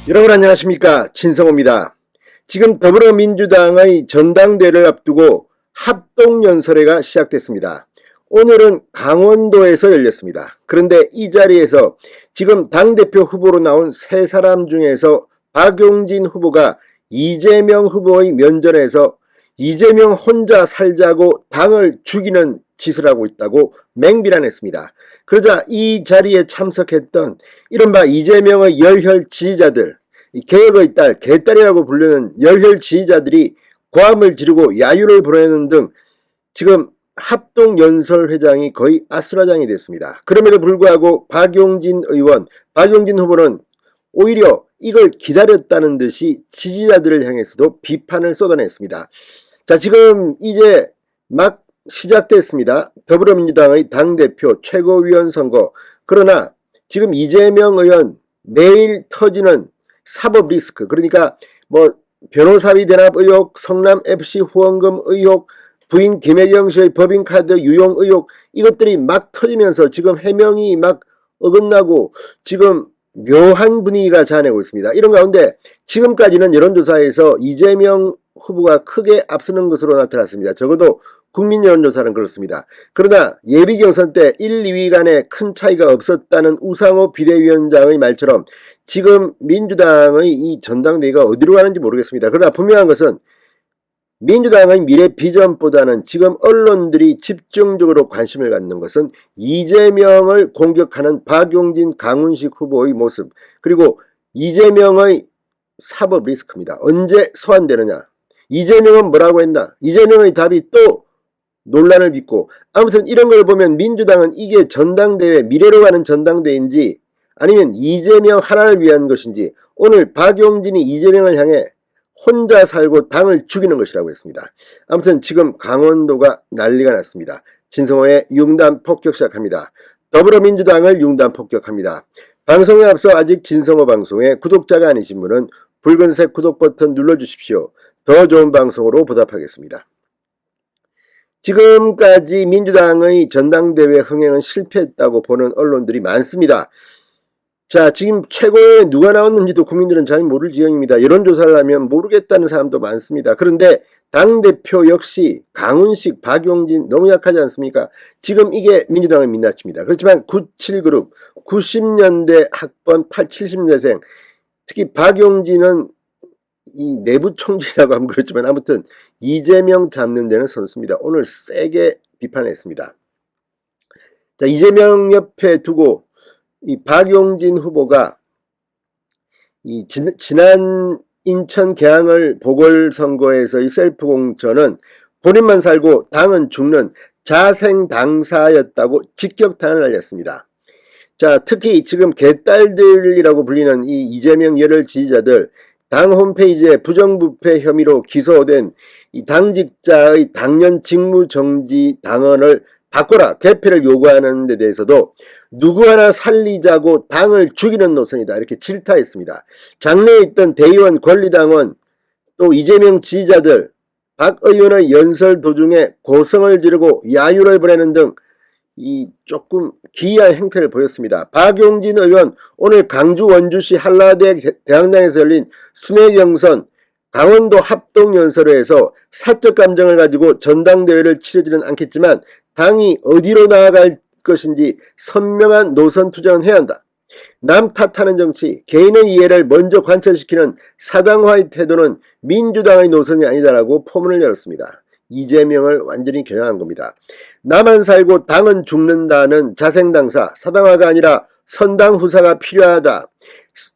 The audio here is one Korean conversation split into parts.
여러분 안녕하십니까, 진성호입니다. 지금 더불어민주당의 전당대회를 앞두고 합동연설회가 시작됐습니다. 오늘은 강원도에서 열렸습니다. 그런데 이 자리에서 지금 당대표 후보로 나온 세 사람 중에서 박용진 후보가 이재명 후보의 면전에서 이재명 혼자 살자고 당을 죽이는 짓을 하고 있다고 맹비난했습니다. 그러자 이 자리에 참석했던 이른바 이재명의 열혈 지지자들, 개혁의 딸, 개딸이라고 부르는 열혈 지지자들이 고함을 지르고 야유를 불어내는 등 지금 합동연설회장이 거의 아수라장이 됐습니다. 그럼에도 불구하고 박용진 후보는 오히려 이걸 기다렸다는 듯이 지지자들을 향해서도 비판을 쏟아냈습니다. 자, 지금 이제 막 시작됐습니다. 더불어민주당의 당대표 최고위원 선거. 그러나 지금 이재명 의원 매일 터지는 사법 리스크, 그러니까 뭐 변호사비 대납 의혹, 성남FC 후원금 의혹, 부인 김혜경 씨의 법인카드 유용 의혹, 이것들이 막 터지면서 지금 해명이 막 어긋나고 지금 묘한 분위기가 자아내고 있습니다. 이런 가운데 지금까지는 여론조사에서 이재명 후보가 크게 앞서는 것으로 나타났습니다. 적어도 국민 여론조사는 그렇습니다. 그러나 예비경선 때 1, 2위 간에 큰 차이가 없었다는 우상호 비대위원장의 말처럼 지금 민주당의 이 전당대회가 어디로 가는지 모르겠습니다. 그러나 분명한 것은 민주당의 미래 비전보다는 지금 언론들이 집중적으로 관심을 갖는 것은 이재명을 공격하는 박용진, 강훈식 후보의 모습, 그리고 이재명의 사법 리스크입니다. 언제 소환되느냐, 이재명은 뭐라고 했나, 이재명의 답이 또 논란을 빚고, 아무튼 이런 걸 보면 민주당은 이게 전당대회, 미래로 가는 전당대회인지 아니면 이재명 하나를 위한 것인지, 오늘 박용진이 이재명을 향해 혼자 살고 당을 죽이는 것이라고 했습니다. 아무튼 지금 강원도가 난리가 났습니다. 진성호의 융단 폭격 시작합니다. 더불어민주당을 융단 폭격합니다. 방송에 앞서 아직 진성호 방송에 구독자가 아니신 분은 붉은색 구독 버튼 눌러주십시오. 더 좋은 방송으로 보답하겠습니다. 지금까지 민주당의 전당대회 흥행은 실패했다고 보는 언론들이 많습니다. 자, 지금 최고에 누가 나왔는지도 국민들은 잘 모를 지경입니다. 여론조사를 하면 모르겠다는 사람도 많습니다. 그런데 당대표 역시 강훈식, 박용진 너무 약하지 않습니까? 지금 이게 민주당의 민낯입니다. 그렇지만 97그룹, 90년대 학번 70년생, 특히 박용진은 이 내부 총질이라고 하면 그렇지만 아무튼 이재명 잡는 데는 선수입니다. 오늘 세게 비판했습니다. 자, 이재명 옆에 두고 이 박용진 후보가 이 지난 인천 계양을 보궐선거에서의 셀프 공천은 본인만 살고 당은 죽는 자생당사였다고 직격탄을 날렸습니다. 자, 특히 지금 개딸들이라고 불리는 이 이재명 열혈 지지자들, 당 홈페이지에 부정부패 혐의로 기소된 이 당직자의 당연 직무정지 당헌을 바꿔라, 개폐를 요구하는 데 대해서도 누구 하나 살리자고 당을 죽이는 노선이다, 이렇게 질타했습니다. 장내에 있던 대의원, 권리당원, 또 이재명 지지자들, 박 의원의 연설 도중에 고성을 지르고 야유를 보내는 등 이 조금 기이한 행태를 보였습니다. 박용진 의원 오늘 강주 원주시 한라대 대학당에서 열린 순회경선 강원도 합동연설회에서 사적 감정을 가지고 전당대회를 치르지는 않겠지만 당이 어디로 나아갈 것인지 선명한 노선 투정은 해야 한다. 남 탓하는 정치, 개인의 이해를 먼저 관철시키는 사당화의 태도는 민주당의 노선이 아니다라고 포문을 열었습니다. 이재명을 완전히 겨냥한 겁니다. 나만 살고 당은 죽는다는 자생당사, 사당화가 아니라 선당후사가 필요하다.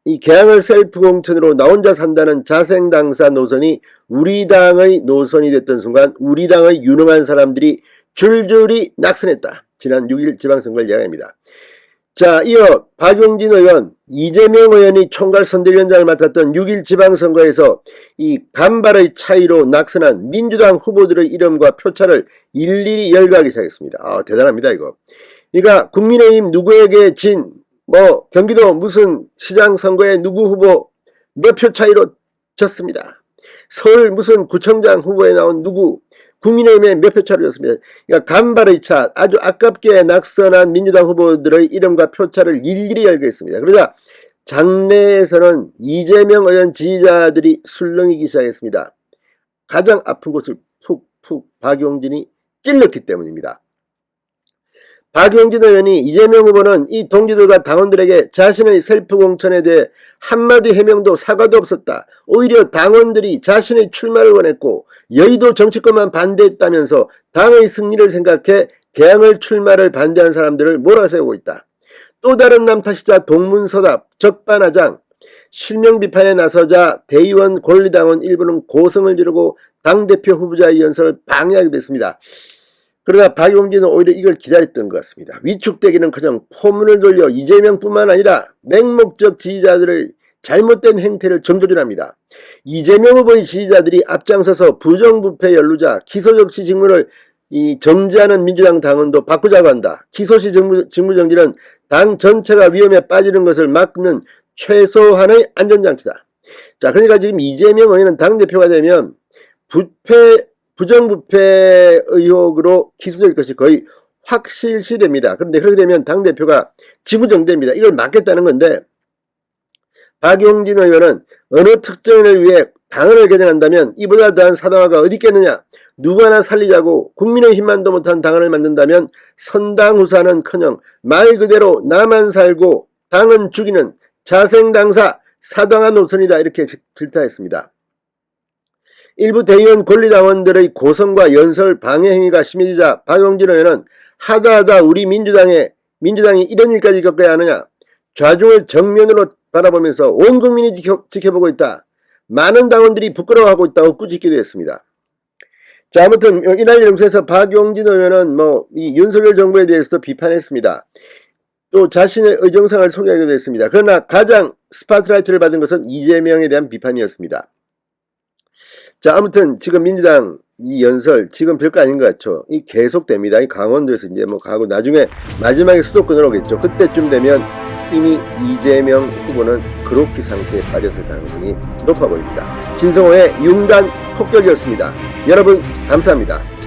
이 개항을 셀프 공천으로 나 혼자 산다는 자생당사 노선이 우리 당의 노선이 됐던 순간 우리 당의 유능한 사람들이 줄줄이 낙선했다. 지난 6일 지방선거를 이야기합니다. 자, 이어 박용진 의원, 이재명 의원이 총괄 선대위원장을 맡았던 6일 지방선거에서 이 간발의 차이로 낙선한 민주당 후보들의 이름과 표차를 일일이 열거하기 시작했습니다. 대단합니다, 이거. 그러니까 국민의힘 누구에게 진, 경기도 무슨 시장 선거에 누구 후보 몇 표 차이로 졌습니다. 서울 무슨 구청장 후보에 나온 누구, 국민의힘에 몇 표 차로 졌습니다. 그러니까 간발의 차, 아주 아깝게 낙선한 민주당 후보들의 이름과 표차를 일일이 열거했습니다. 그러자 장내에서는 이재명 의원 지지자들이 술렁이기 시작했습니다. 가장 아픈 곳을 푹푹 박용진이 찔렀기 때문입니다. 박용진 의원이 이재명 후보는 이 동지들과 당원들에게 자신의 셀프 공천에 대해 한마디 해명도 사과도 없었다. 오히려 당원들이 자신의 출마를 원했고 여의도 정치권만 반대했다면서 당의 승리를 생각해 개항을 출마를 반대한 사람들을 몰아세우고 있다. 또 다른 남 탓이자 동문서답, 적반하장, 실명 비판에 나서자 대의원 권리당원 일부는 고성을 지르고 당대표 후보자의 연설을 방해하게 됐습니다. 그러나 박용진은 오히려 이걸 기다렸던 것 같습니다. 위축되기는커녕 포문을 돌려 이재명뿐만 아니라 맹목적 지지자들의 잘못된 행태를 정조준합니다. 이재명 후보의 지지자들이 앞장서서 부정부패 연루자 기소정치 직무를 정지하는 민주당 당원도 바꾸자고 한다. 기소시 직무정지는 당 전체가 위험에 빠지는 것을 막는 최소한의 안전장치다. 자, 그러니까 지금 이재명 의원은 당대표가 되면 부정부패 의혹으로 기소될 것이 거의 확실시됩니다. 그런데 그렇게 되면 당대표가 직무정지됩니다. 이걸 막겠다는 건데, 박용진 의원은 어느 특정인을 위해 당헌을 개정한다면 이보다 더한 사당화가 어디 있겠느냐. 누구 하나 살리자고 국민의힘만도 못한 당헌을 만든다면 선당후사는커녕 말 그대로 나만 살고 당은 죽이는 자생당사 사당화 노선이다. 이렇게 질타했습니다. 일부 대의원 권리당원들의 고성과 연설 방해 행위가 심해지자 박용진 의원은 하다하다 우리 민주당이 이런 일까지 겪어야 하느냐. 좌중을 정면으로 바라보면서 온 국민이 지켜보고 있다. 많은 당원들이 부끄러워하고 있다고 꾸짖기도 했습니다. 자, 아무튼 이날 영상에서 박용진 의원은 이 윤석열 정부에 대해서도 비판했습니다. 또 자신의 의정상을 소개하기도 했습니다. 그러나 가장 스포트라이트를 받은 것은 이재명에 대한 비판이었습니다. 자, 아무튼 지금 민주당 이 연설 지금 별거 아닌 것 같죠. 이 계속됩니다. 이 강원도에서 이제 가고 나중에 마지막에 수도권으로 오겠죠. 그때쯤 되면 이미 이재명 후보는 그로키 상태에 빠졌을 가능성이 높아 보입니다. 진성호의 융단 폭격이었습니다. 여러분 감사합니다.